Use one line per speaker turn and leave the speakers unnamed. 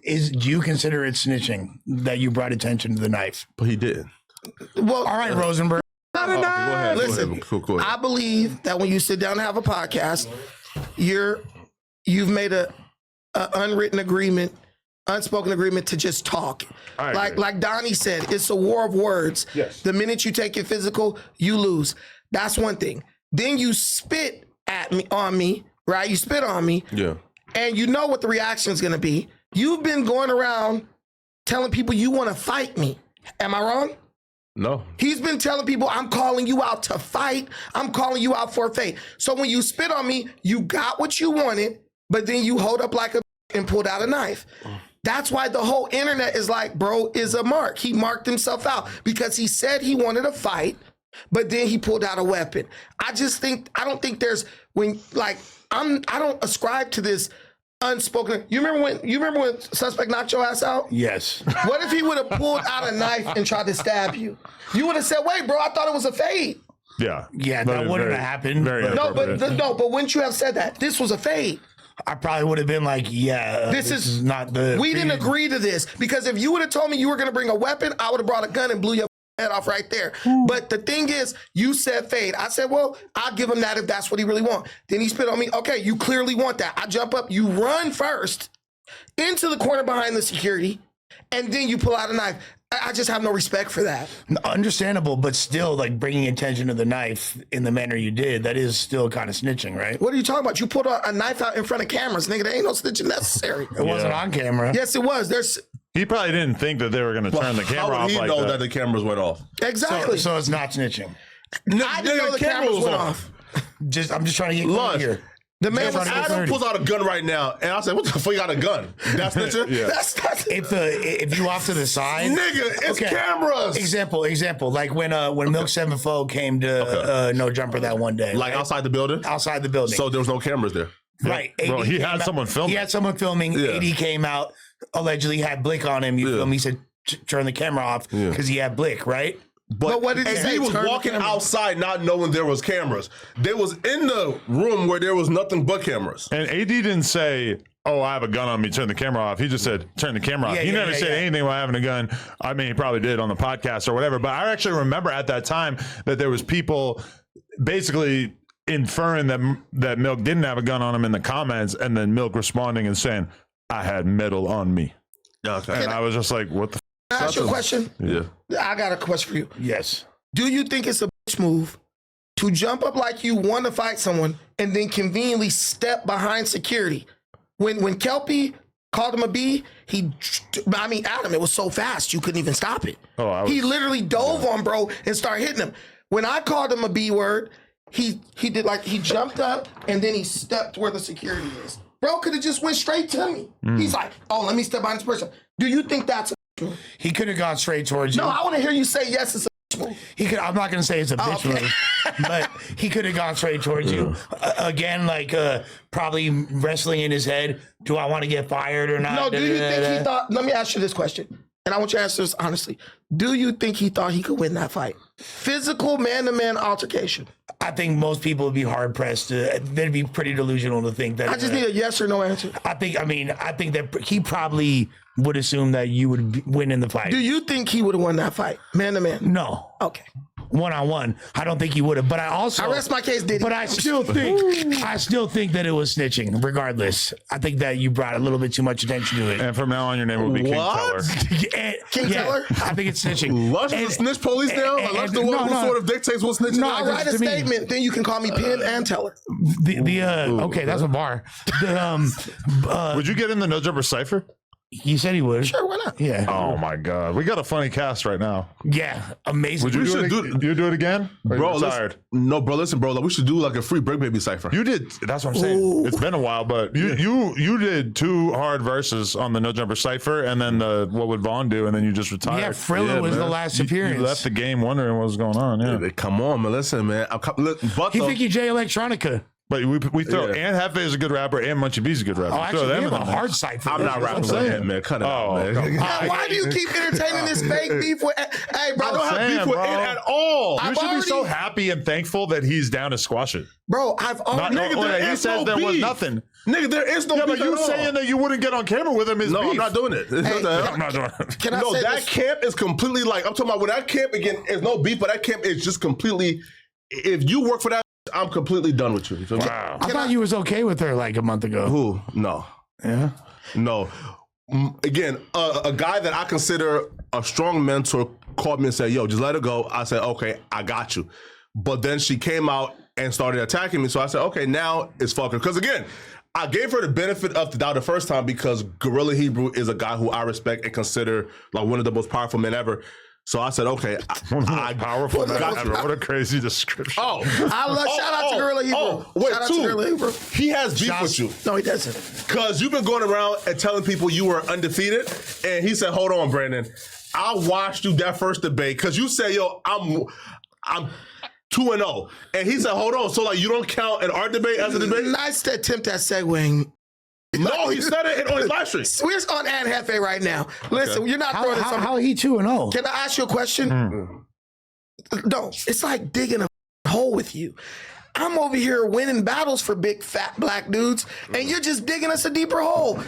Do you consider it snitching that you brought attention to the knife?
But he didn't.
Well, all right, Rosenberg.
Go ahead.
Listen,
Go ahead.
I believe that when you sit down and have a podcast, you've made a unwritten agreement, unspoken agreement to just talk. Like Donnie said, it's a war of words.
Yes.
The minute you take it physical, you lose. That's one thing. Then you spit on me, right? You spit on me.
Yeah.
And you know what the reaction is going to be. You've been going around telling people you want to fight me. Am I wrong?
No.
He's been telling people, I'm calling you out to fight. I'm calling you out for a fate. So when you spit on me, you got what you wanted, but then you hold up like a and pulled out a knife. That's why the whole internet is like, bro, is a mark. He marked himself out because he said he wanted to fight, but then he pulled out a weapon. I don't think there's I don't ascribe to this unspoken. You remember when suspect knocked your ass out?
Yes.
What if he would have pulled out a knife and tried to stab you? You would have said, wait, bro, I thought it was a fade.
Yeah.
Yeah, that wouldn't have happened.
No, but wouldn't you have said that? This was a fade.
I probably would have been like, yeah, this is not the...
We didn't agree to this because if you would have told me you were going to bring a weapon, I would have brought a gun and blew your head off right there. But the thing is, you said fade. I said, well, I'll give him that if that's what he really wants. Then he spit on me. Okay, you clearly want that. I jump up, you run first into the corner behind the security, and then you pull out a knife. I just have no respect for that.
Understandable, but still, like bringing attention to the knife in the manner you did, that is still kind of snitching, right?
What are you talking about? You pulled a knife out in front of cameras, nigga. There ain't no snitching necessary.
It wasn't on camera.
Yes, it was.
He probably didn't think that they were going to turn the camera off
He
like
know
that.
that the cameras went off.
Exactly.
So it's not snitching.
I didn't know the cameras went off.
I'm just trying to get clear here.
The man was
Adam pulls out a gun right now, and I said, "What the fuck? You got a gun? That's snitching?
Yeah.
That's
if you off to the side,
Nigga, it's cameras."
Example, like when Milk 7-4 came to No Jumper that one day,
Like
right?
outside the building.
Outside the building.
So there was no cameras there.
Right.
Bro, he had someone filming.
He had someone filming.
Yeah.
AD came out, allegedly had Blick on him. You feel me? He said, turn the camera off because he had Blick, right?
But what did he say?
He was walking outside not knowing there was cameras. They was in the room where there was nothing but cameras.
And AD didn't say, oh, I have a gun on me, turn the camera off. He just said, turn the camera off. He never said anything about having a gun. I mean, he probably did on the podcast or whatever. But I actually remember at that time that there was people basically inferring that Milk didn't have a gun on him in the comments, and then Milk responding and saying, I had metal on me.
Okay.
And I was just like, what the
Can I ask you a question?
Yeah.
I got a question for you.
Yes.
Do you think it's a bitch move to jump up like you want to fight someone and then conveniently step behind security? When Kelpie called him a B, Adam, it was so fast you couldn't even stop it. He literally dove on bro and started hitting him. When I called him a B word, he did like he jumped up and then he stepped where the security is. Bro could have just went straight to me. He's like, oh, let me step behind this person. Do you think that's a bitch move?
He could have gone straight towards you.
No, I want to hear you say yes, it's a bitch move.
I'm not going to say it's a bitch move, but he could have gone straight towards you. Again, like probably wrestling in his head. Do I want to get fired or not?
No, do you think he thought, let me ask you this question, and I want you to answer this honestly. Do you think he thought he could win that fight? Physical man-to-man altercation.
I think most people would be hard pressed to. They'd be pretty delusional to think that.
I just need a yes or no answer.
I think that he probably would assume that you would win in the fight.
Do you think he would have won that fight, man-to-man?
No.
Okay.
One-on-one, I don't think he would have. But I
rest my case, Diddy.
But I still think that it was snitching. Regardless, I think that you brought a little bit too much attention to it.
And from now on, your name will be King Teller.
King Teller?
I think it's snitching.
Lush is the snitch police now? Lush the one who sort of dictates what snitching is?
I'll write a statement, then you can call me Penn and Teller.
Okay, that's a bar.
Would you get in the No Jumper Cypher?
He said he would.
Sure, why not?
Yeah.
Oh my God, we got a funny cast right now.
Yeah, amazing.
Would you do it again?
Bro, listen, bro. Like, we should do like a free Brick Baby Cypher.
You did. That's what I'm saying.
Ooh.
It's been a while, but you did 2 hard verses on the No Jumper Cypher, and then the What Would Vaughn Do, and then you just retired.
Yeah, Frilla was the last appearance.
You left the game wondering what was going on. Yeah.
Come on, man. Listen, man.
He think you Jay Electronica.
But we throw and Hefe is a good rapper and Munchie B's a good rapper.
Oh, actually, they have a hard cypher.
I'm not rapping with him, man. Cut it out, man.
Why do you keep entertaining this fake beef with? Hey, bro,
I don't have beef with it at all.
You should be so happy and thankful that he's down to squash it.
Bro, I've already.
He said there was nothing.
Nigga, there is no
Yeah,
beef
but you
at all.
saying that you wouldn't get on camera with him is
No,
beef.
I'm not doing it. What the hell?
I'm not doing it.
Can I
No,
say
that
this?
camp is completely like, I'm talking about when that camp, again, is no beef, but that camp is just completely, if you work for that, I'm completely done with you. So,
Wow.
I thought you was okay with her like a month ago.
Who? No.
Yeah.
No. Again, a guy that I consider a strong mentor called me and said, yo, just let her go. I said, okay, I got you. But then she came out and started attacking me. So I said, okay, now it's fucking. Because again, I gave her the benefit of the doubt the first time because Gorilla Hebrew is a guy who I respect and consider like one of the most powerful men ever. So I said, okay,
Powerful man
got
ever.
you.
What a crazy description.
Oh,
Shout out to Gorilla Hebrew.
Wait,
Shout out to Gorilla Hebrew.
he has beef with you.
No, he doesn't.
Because you've been going around and telling people you were undefeated. And he said, hold on, Brandon. I watched you that first debate. Because you said, yo, I'm 2-0. And he said, hold on. So, like, you don't count in our debate as a debate?
Nice to attempt at segueing.
No, he said it on his live stream.
We're on Ann Hefe right now. Listen, you're not throwing
How,
something.
how he 2-0?
Can I ask you a question? No, it's like digging a hole with you. I'm over here winning battles for big fat black dudes, and you're just digging us a deeper hole.